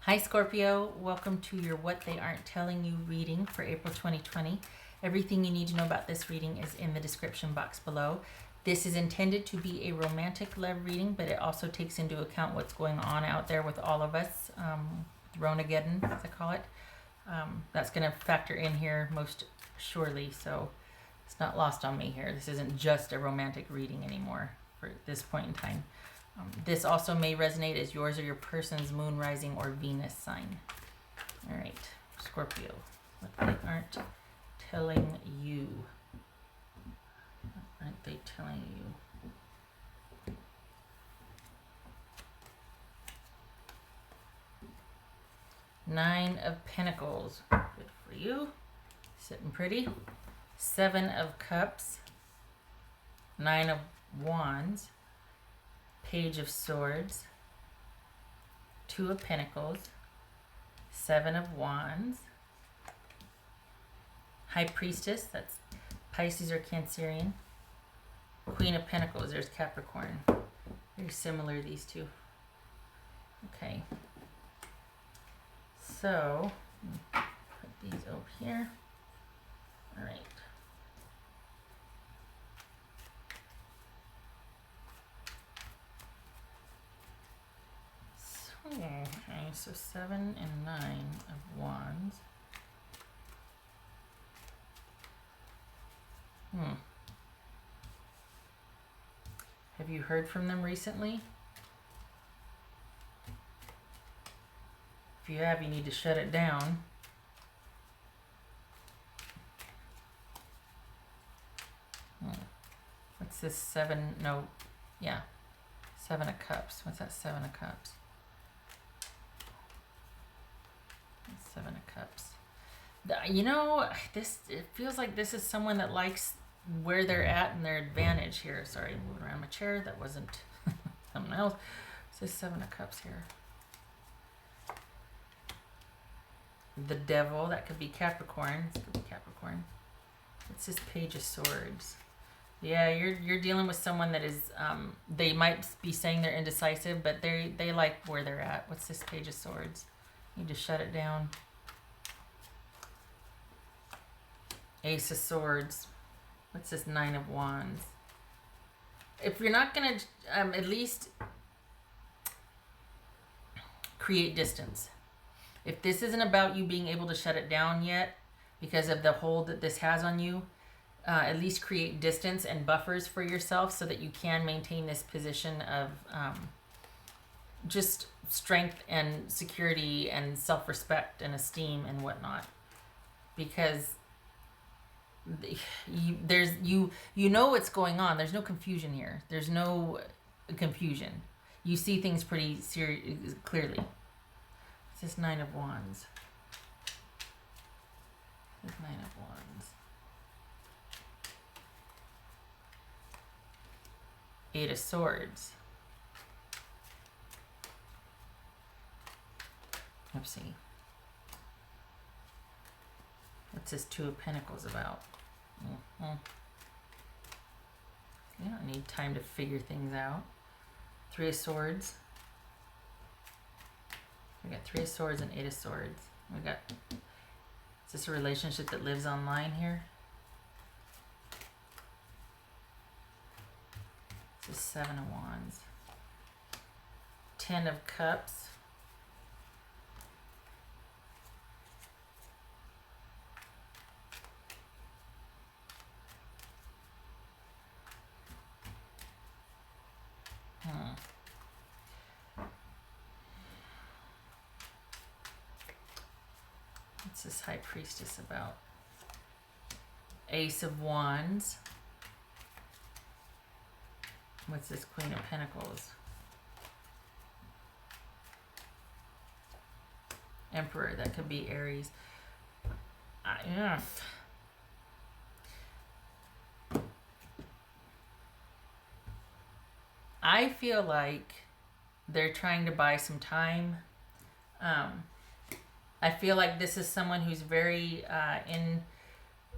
Hi Scorpio, welcome to your What They Aren't Telling You reading for April 2020. Everything you need to know about this reading is in the description box below. This is intended to be a romantic love reading, but it also takes into account what's going on out there with all of us, Ronageddon, as I call it. That's going to factor in here most surely, so it's not lost on me here. This isn't just a romantic reading anymore for this point in time. This also may resonate as yours or your person's moon, rising, or Venus sign. All right, Scorpio, what they aren't telling you. What aren't they telling you? Nine of Pentacles, good for you. Sitting pretty. Seven of Cups. Nine of Wands. Page of Swords, Two of Pentacles, Seven of Wands, High Priestess, that's Pisces or Cancerian, Queen of Pentacles, there's Capricorn. Very similar, these two. Okay. So, put these over here. All right. Okay, so 7 and 9 of Wands. Have you heard from them recently? If you have, you need to shut it down. What's this 7? No, yeah. 7 of Cups. What's that 7 of Cups? 7 of Cups. You know, it feels like this is someone that likes where they're at and their advantage here. Sorry, moving around my chair. That wasn't something else. What's this 7 of Cups here? The Devil. That could be Capricorn. This could be Capricorn. What's this Page of Swords? Yeah, you're dealing with someone that is, they might be saying they're indecisive, but they like where they're at. What's this Page of Swords? You just shut it down. Ace of Swords. What's this 9 of Wands? If you're not going to at least create distance. If this isn't about you being able to shut it down yet because of the hold that this has on you, at least create distance and buffers for yourself so that you can maintain this position of just strength and security and self-respect and esteem and whatnot, because you know what's going on. There's no confusion here. There's no confusion. You see things pretty clearly. It's this 9 of Wands. This 9 of Wands. 8 of Swords. Let's see. What's this 2 of Pentacles about? You don't need time to figure things out. 3 of Swords. We got 3 of Swords and 8 of Swords. We got, is this a relationship that lives online here? This is 7 of Wands. 10 of Cups. What's this High Priestess about? Ace of Wands. What's this Queen of Pentacles? Emperor, that could be Aries. Yeah. I feel like they're trying to buy some time. I feel like this is someone who's very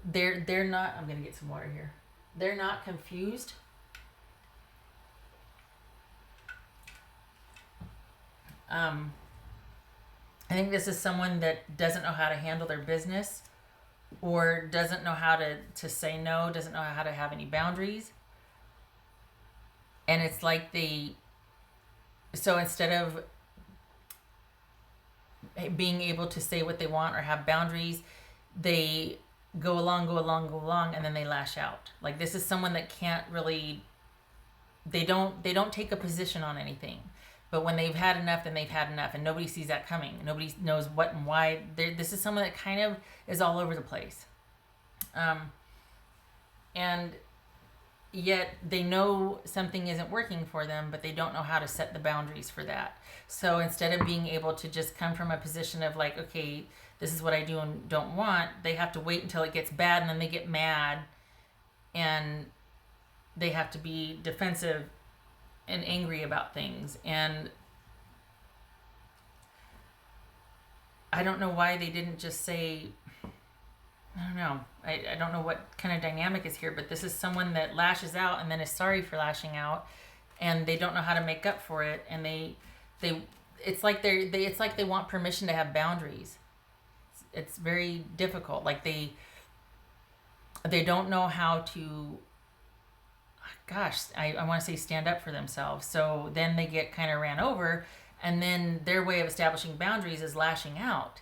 they're not, I'm gonna get some water here. They're not confused. think this is someone that doesn't know how to handle their business, or doesn't know how to say no, doesn't know how to have any boundaries. And it's like so instead of being able to say what they want or have boundaries, they go along, and then they lash out. Like, this is someone that can't really, they don't take a position on anything. But when they've had enough, then they've had enough, and nobody sees that coming. Nobody knows what and why. This is someone that kind of is all over the place. And yet they know something isn't working for them, but they don't know how to set the boundaries for that. So instead of being able to just come from a position of like, okay, this is what I do and don't want, they have to wait until it gets bad, and then they get mad, and they have to be defensive and angry about things. And I don't know why they didn't just say, I don't know. I don't know what kind of dynamic is here, but this is someone that lashes out and then is sorry for lashing out, and they don't know how to make up for it, and it's like they want permission to have boundaries. It's very difficult. Like they don't know how to, gosh, I want to say stand up for themselves. So then they get kind of ran over, and then their way of establishing boundaries is lashing out.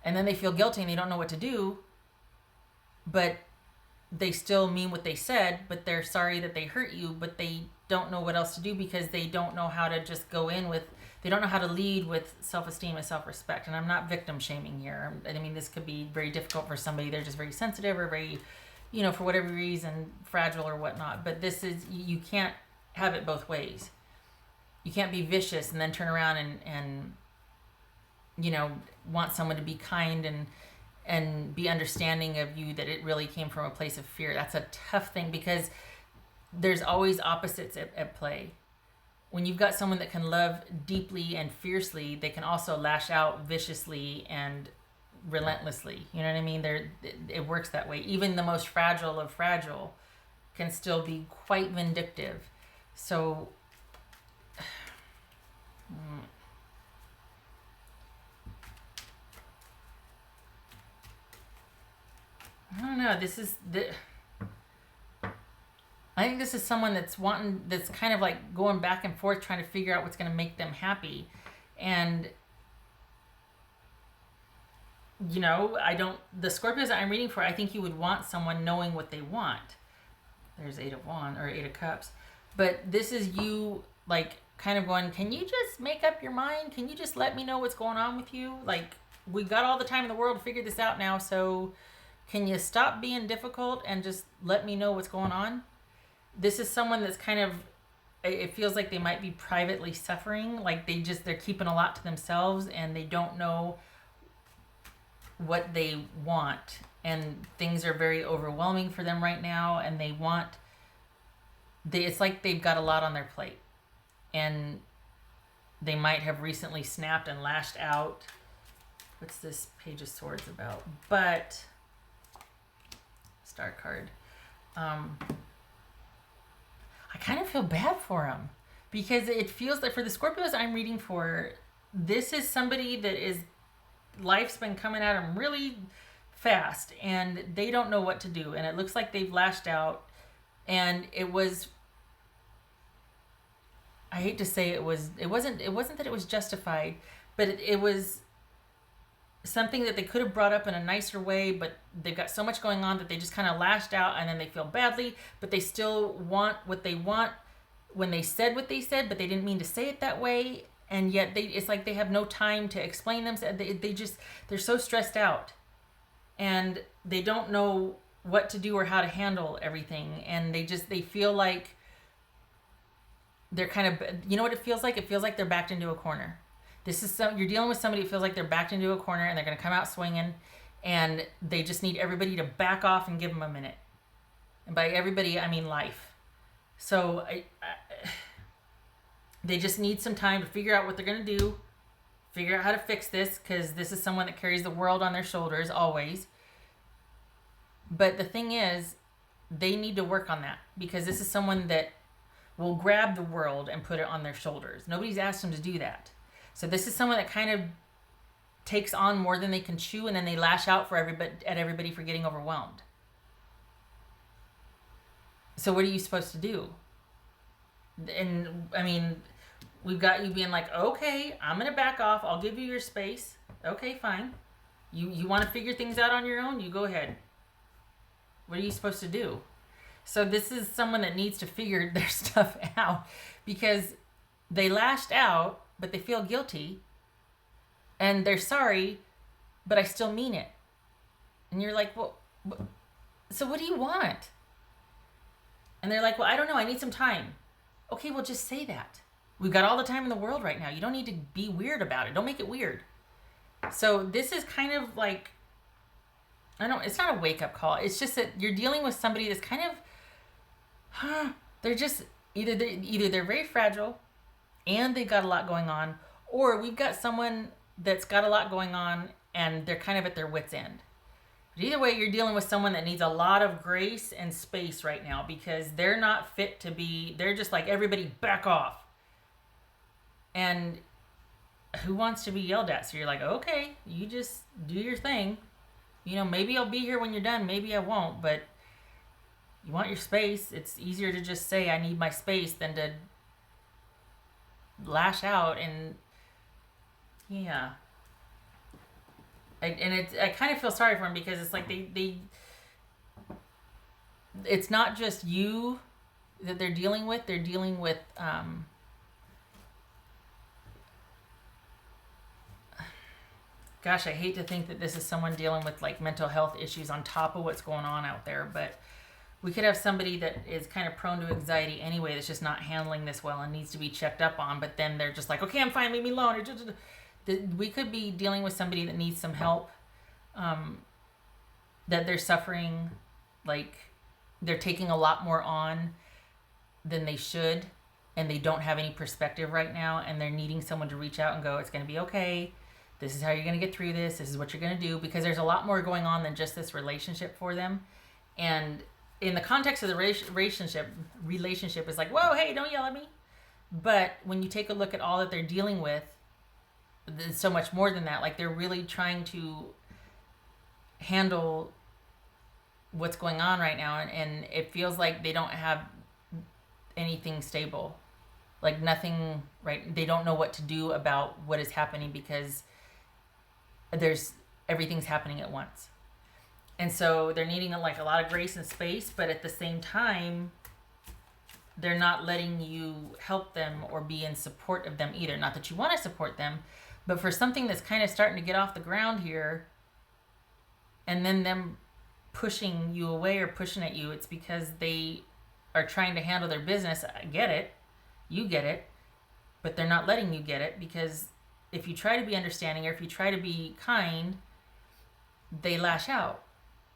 And then they feel guilty and they don't know what to do, but they still mean what they said, but they're sorry that they hurt you, but they don't know what else to do because they don't know how to just go in with, they don't know how to lead with self-esteem and self-respect. And I'm not victim shaming here. I mean, this could be very difficult for somebody. They're just very sensitive or very, for whatever reason, fragile or whatnot. But this is, you can't have it both ways. You can't be vicious and then turn around and want someone to be kind and be understanding of you, that it really came from a place of fear. That's a tough thing, because there's always opposites at play. When you've got someone that can love deeply and fiercely, they can also lash out viciously and relentlessly. You know what I mean? It works that way. Even the most fragile of fragile can still be quite vindictive. So I don't know. I think this is someone that's kind of like going back and forth, trying to figure out what's going to make them happy. And, the Scorpios that I'm reading for, I think you would want someone knowing what they want. There's Eight of Cups. But this is you, like, kind of going, can you just make up your mind? Can you just let me know what's going on with you? Like, we got all the time in the world to figure this out now, so can you stop being difficult and just let me know what's going on? This is someone that's kind of, it feels like they might be privately suffering. Like they're keeping a lot to themselves, and they don't know what they want. And things are very overwhelming for them right now. And it's like they've got a lot on their plate. And they might have recently snapped and lashed out. What's this Page of Swords about? But Star card. I kind of feel bad for them, because it feels like, for the Scorpios I'm reading for, this is somebody that is, life's been coming at them really fast, and they don't know what to do. And it looks like they've lashed out, and it was, I hate to say it wasn't that it was justified, but it was something that they could have brought up in a nicer way, but they've got so much going on that they just kind of lashed out, and then they feel badly, but they still want what they want when they said what they said, but they didn't mean to say it that way. And yet it's like they have no time to explain themselves. They're so stressed out, and they don't know what to do or how to handle everything. And they feel like they're kind of, you know what it feels like? It feels like they're backed into a corner. You're dealing with somebody who feels like they're backed into a corner, and they're going to come out swinging, and they just need everybody to back off and give them a minute. And by everybody, I mean life. So they just need some time to figure out what they're going to do, figure out how to fix this, because this is someone that carries the world on their shoulders always. But the thing is, they need to work on that, because this is someone that will grab the world and put it on their shoulders. Nobody's asked them to do that. So this is someone that kind of takes on more than they can chew, and then they lash out at everybody for getting overwhelmed. So what are you supposed to do? And I mean, we've got you being like, okay, I'm gonna back off. I'll give you your space. Okay, fine. You want to figure things out on your own? You go ahead. What are you supposed to do? So this is someone that needs to figure their stuff out, because they lashed out, but they feel guilty, and they're sorry, but I still mean it. And you're like, well, so what do you want? And they're like, well, I don't know. I need some time. Okay, well, just say that. We've got all the time in the world right now. You don't need to be weird about it. Don't make it weird. So this is kind of like, it's not a wake-up call. It's just that you're dealing with somebody that's kind of, they're just, either they're very fragile and they've got a lot going on, or we've got someone that's got a lot going on and they're kind of at their wit's end. But either way, you're dealing with someone that needs a lot of grace and space right now, because they're not fit to be, they're just like, everybody back off. And who wants to be yelled at? So you're like, okay, you just do your thing. Maybe I'll be here when you're done. Maybe I won't, but you want your space. It's easier to just say, I need my space, than to lash out. And yeah. I kind of feel sorry for them, because it's like it's not just you that they're dealing with. They're dealing with, gosh, I hate to think that this is someone dealing with like mental health issues on top of what's going on out there, but we could have somebody that is kind of prone to anxiety anyway, that's just not handling this well and needs to be checked up on, but then they're just like, okay, I'm fine, leave me alone. We could be dealing with somebody that needs some help, that they're suffering, like they're taking a lot more on than they should, and they don't have any perspective right now, and they're needing someone to reach out and go, it's going to be okay. This is how you're going to get through this. This is what you're going to do, because there's a lot more going on than just this relationship for them. And in the context of the relationship is like, whoa, hey, don't yell at me. But when you take a look at all that they're dealing with, there's so much more than that. Like, they're really trying to handle what's going on right now, and it feels like they don't have anything stable, like nothing, right? They don't know what to do about what is happening, because everything's happening at once. And so they're needing like a lot of grace and space, but at the same time, they're not letting you help them or be in support of them either. Not that you want to support them, but for something that's kind of starting to get off the ground here, and then them pushing you away or pushing at you, it's because they are trying to handle their business. I get it. You get it. But they're not letting you get it, because if you try to be understanding, or if you try to be kind, they lash out.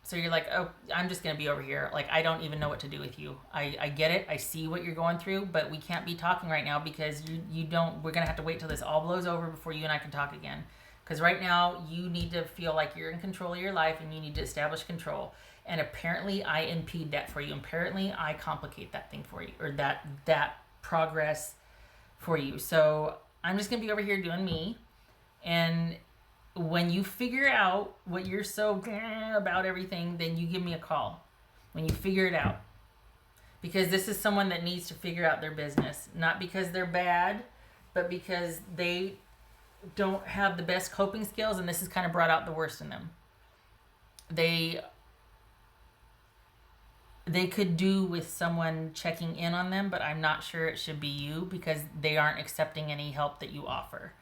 So you're like, oh, I'm just going to be over here. Like, I don't even know what to do with you. I get it. I see what you're going through, but we can't be talking right now, because we're going to have to wait till this all blows over before you and I can talk again. Because right now you need to feel like you're in control of your life, and you need to establish control. And apparently I impede that for you. Apparently I complicate that thing for you, or that progress for you. So I'm just going to be over here doing me. And when you figure out what you're so about everything, then you give me a call when you figure it out. Because this is someone that needs to figure out their business. Not because they're bad, but because they don't have the best coping skills, and this has kind of brought out the worst in them. They could do with someone checking in on them, but I'm not sure it should be you, because they aren't accepting any help that you offer.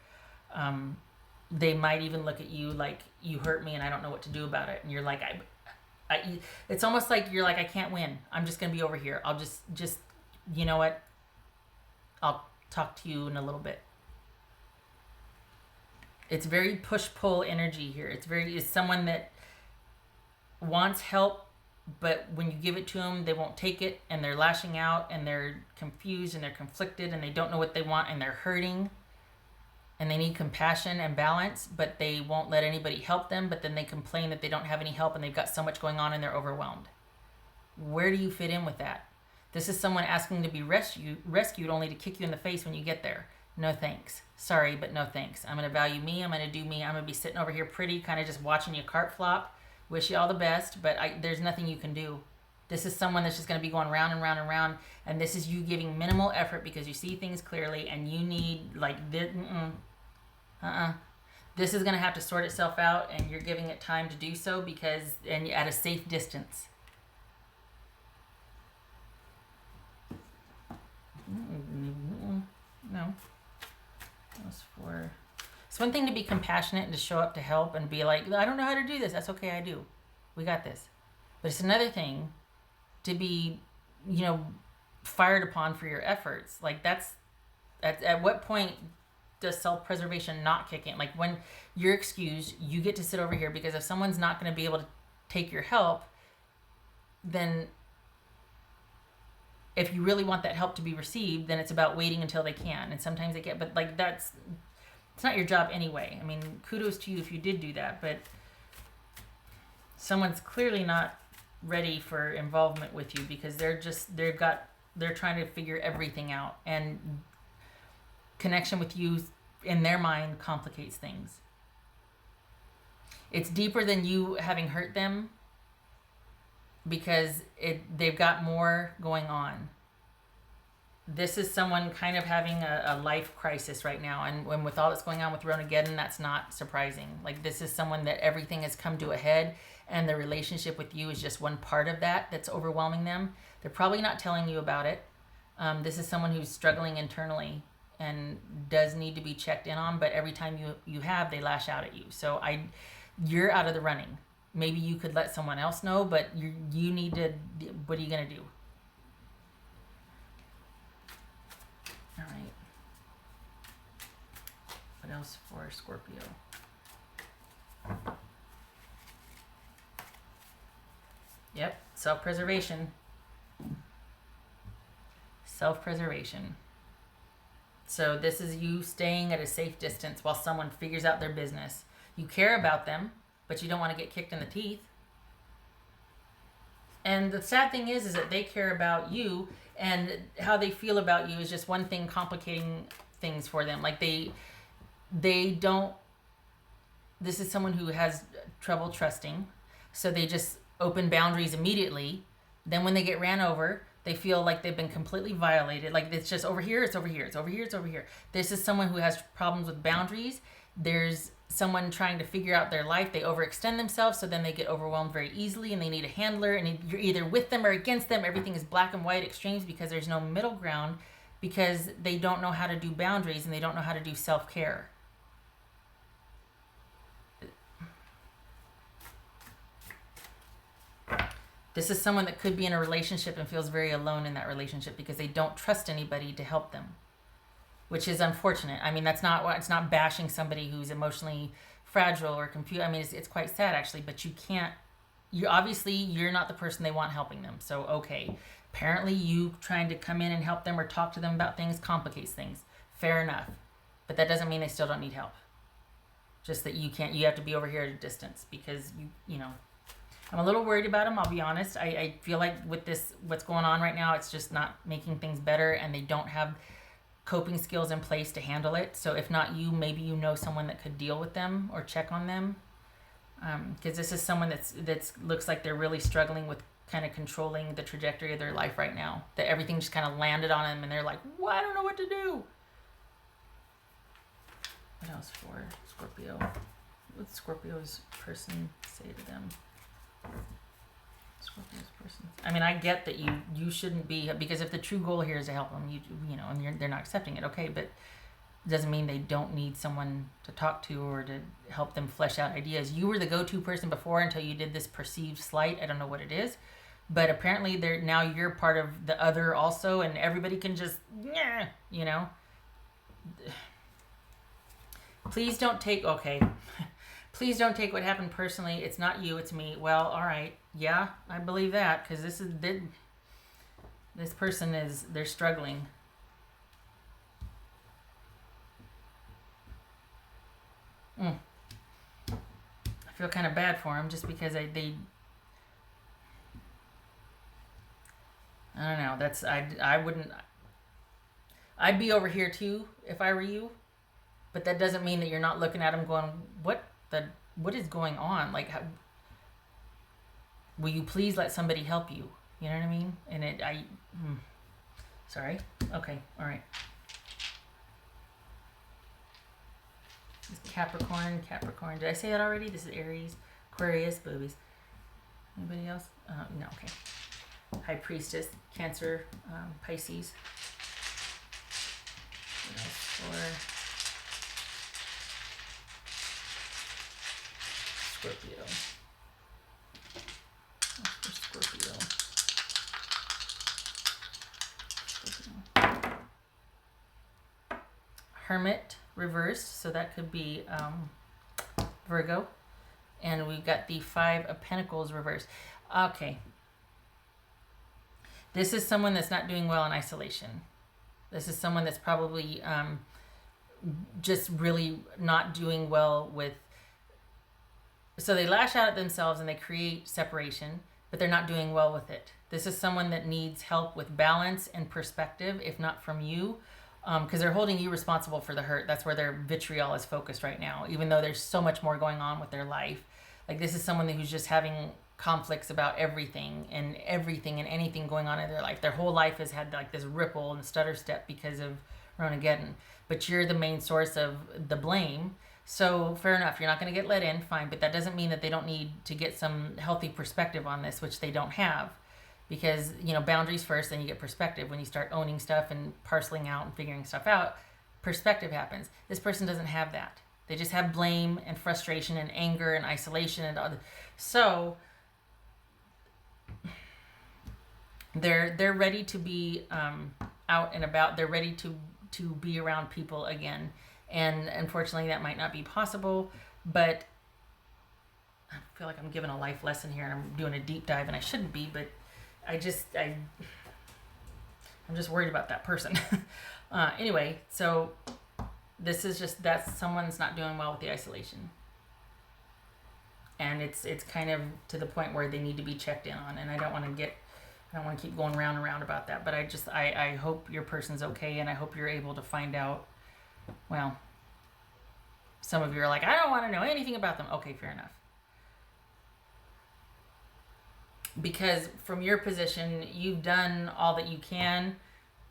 They might even look at you like, you hurt me and I don't know what to do about it. And you're like, it's almost like you're like, I can't win. I'm just going to be over here. I'll just, you know what? I'll talk to you in a little bit. It's very push-pull energy here. It's someone that wants help, but when you give it to them, they won't take it, and they're lashing out, and they're confused, and they're conflicted, and they don't know what they want, and they're hurting, and they need compassion and balance, but they won't let anybody help them, but then they complain that they don't have any help, and they've got so much going on, and they're overwhelmed. Where do you fit in with that? This is someone asking to be rescued only to kick you in the face when you get there. No thanks. Sorry, but no thanks. I'm going to value me. I'm going to do me. I'm going to be sitting over here pretty, kind of just watching you cart flop. Wish you all the best, but there's nothing you can do. This is someone that's just going to be going round and round and round, and this is you giving minimal effort because you see things clearly, and you need, like, this, This is going to have to sort itself out, and you're giving it time to do so and at a safe distance. No. It's one thing to be compassionate and to show up to help and be like, I don't know how to do this. That's okay, I do. We got this. But it's another thing to be, fired upon for your efforts. Like at what point does self-preservation not kick in? Like when you're excused, you get to sit over here, because if someone's not going to be able to take your help, then if you really want that help to be received, then it's about waiting until they can. And sometimes they get, but like it's not your job anyway. I mean, kudos to you if you did do that, but someone's clearly not ready for involvement with you because they're trying to figure everything out, and connection with you in their mind complicates things. It's deeper than you having hurt them because they've got more going on. This is someone kind of having a life crisis right now, and when with all that's going on with Ronageddon, that's not surprising. Like this is someone that everything has come to a head, and the relationship with you is just one part of that's overwhelming them. They're probably not telling you about it. This is someone who's struggling internally and does need to be checked in on, but every time you have, they lash out at you. So you're out of the running. Maybe you could let someone else know, but you need to, what are you going to do? All right. What else for Scorpio? Yep, self-preservation. Self-preservation. So this is you staying at a safe distance while someone figures out their business. You care about them, but you don't want to get kicked in the teeth. And the sad thing is that they care about you, and how they feel about you is just one thing complicating things for them. Like they don't, this is someone who has trouble trusting, so they just open boundaries immediately. Then when they get ran over, they feel like they've been completely violated. Like it's just over here, it's over here, it's over here, it's over here. This is someone who has problems with boundaries. There's someone trying to figure out their life. They overextend themselves, so then they get overwhelmed very easily, and they need a handler, and you're either with them or against them. Everything is black and white extremes because there's no middle ground, because they don't know how to do boundaries and they don't know how to do self-care. This is someone that could be in a relationship and feels very alone in that relationship because they don't trust anybody to help them, which is unfortunate. I mean, it's not bashing somebody who's emotionally fragile or confused. I mean, it's quite sad actually, but you're not the person they want helping them. So, okay, apparently you trying to come in and help them or talk to them about things complicates things. Fair enough. But that doesn't mean they still don't need help. Just that you have to be over here at a distance because I'm a little worried about them, I'll be honest. I feel like with this, what's going on right now, it's just not making things better, and they don't have coping skills in place to handle it. So if not you, maybe you know someone that could deal with them or check on them. Because this is someone that's looks like they're really struggling with kind of controlling the trajectory of their life right now. That everything just kind of landed on them, and they're like, well, I don't know what to do. What else for Scorpio? What does Scorpio's person say to them? Scorpio's person. I mean, I get that you shouldn't be, because if the true goal here is to help them, and they're not accepting it, okay, but it doesn't mean they don't need someone to talk to or to help them flesh out ideas. You were the go-to person before until you did this perceived slight. I don't know what it is, but apparently now you're part of the other also, and everybody can just, Please don't take what happened personally. It's not you, it's me. Well, all right. Yeah, I believe that, because this person they're struggling. I feel kind of bad for them just because I don't know. I'd be over here too if I were you, but that doesn't mean that you're not looking at them going, what is going on? Like, will you please let somebody help you? You know what I mean? And sorry. Okay. All right. This is Capricorn. Did I say that already? This is Aries, Aquarius, boobies. Anybody else? No. Okay. High Priestess, Cancer, Pisces. What else for Scorpio? What's for Scorpio? Hermit reversed, so that could be Virgo. And we've got the Five of Pentacles reversed. Okay. This is someone that's not doing well in isolation. This is someone that's probably just really not doing well with... So they lash out at themselves and they create separation, but they're not doing well with it. This is someone that needs help with balance and perspective, if not from you, because they're holding you responsible for the hurt. That's where their vitriol is focused right now, even though there's so much more going on with their life. Like, this is someone who's just having conflicts about everything and anything going on in their life. Their whole life has had like this ripple and stutter step because of Ronageddon. But you're the main source of the blame. So fair enough, you're not going to get let in, fine. But that doesn't mean that they don't need to get some healthy perspective on this, which they don't have. Because, boundaries first, then you get perspective. When you start owning stuff and parceling out and figuring stuff out, perspective happens. This person doesn't have that. They just have blame and frustration and anger and isolation and other. So they're ready to be out and about. They're ready to be around people again. And unfortunately, that might not be possible. But I feel like I'm giving a life lesson here and I'm doing a deep dive, and I shouldn't be, but I'm just worried about that person. Anyway, so this is just, that's someone's not doing well with the isolation. And it's kind of to the point where they need to be checked in on. And I don't want to keep going round and round about that. But I hope your person's okay, and I hope you're able to find out. Well, some of you are like, I don't want to know anything about them. Okay, fair enough. Because from your position, you've done all that you can.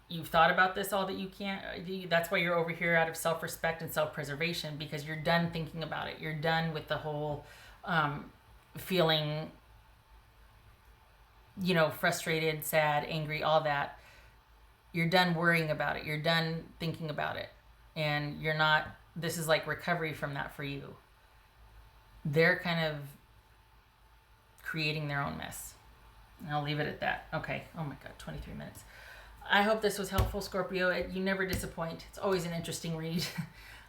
You've thought about this all that you can. That's why you're over here out of self-respect and self-preservation, because you're done thinking about it. You're done with the whole feeling, frustrated, sad, angry, all that. You're done worrying about it. You're done thinking about it. And you're not, this is like recovery from that for you. They're kind of creating their own mess. And I'll leave it at that. Okay. Oh my God, 23 minutes. I hope this was helpful, Scorpio. You never disappoint. It's always an interesting read.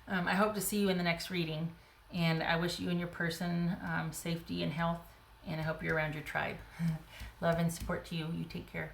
I hope to see you in the next reading. And I wish you and your person safety and health. And I hope you're around your tribe. Love and support to you. You take care.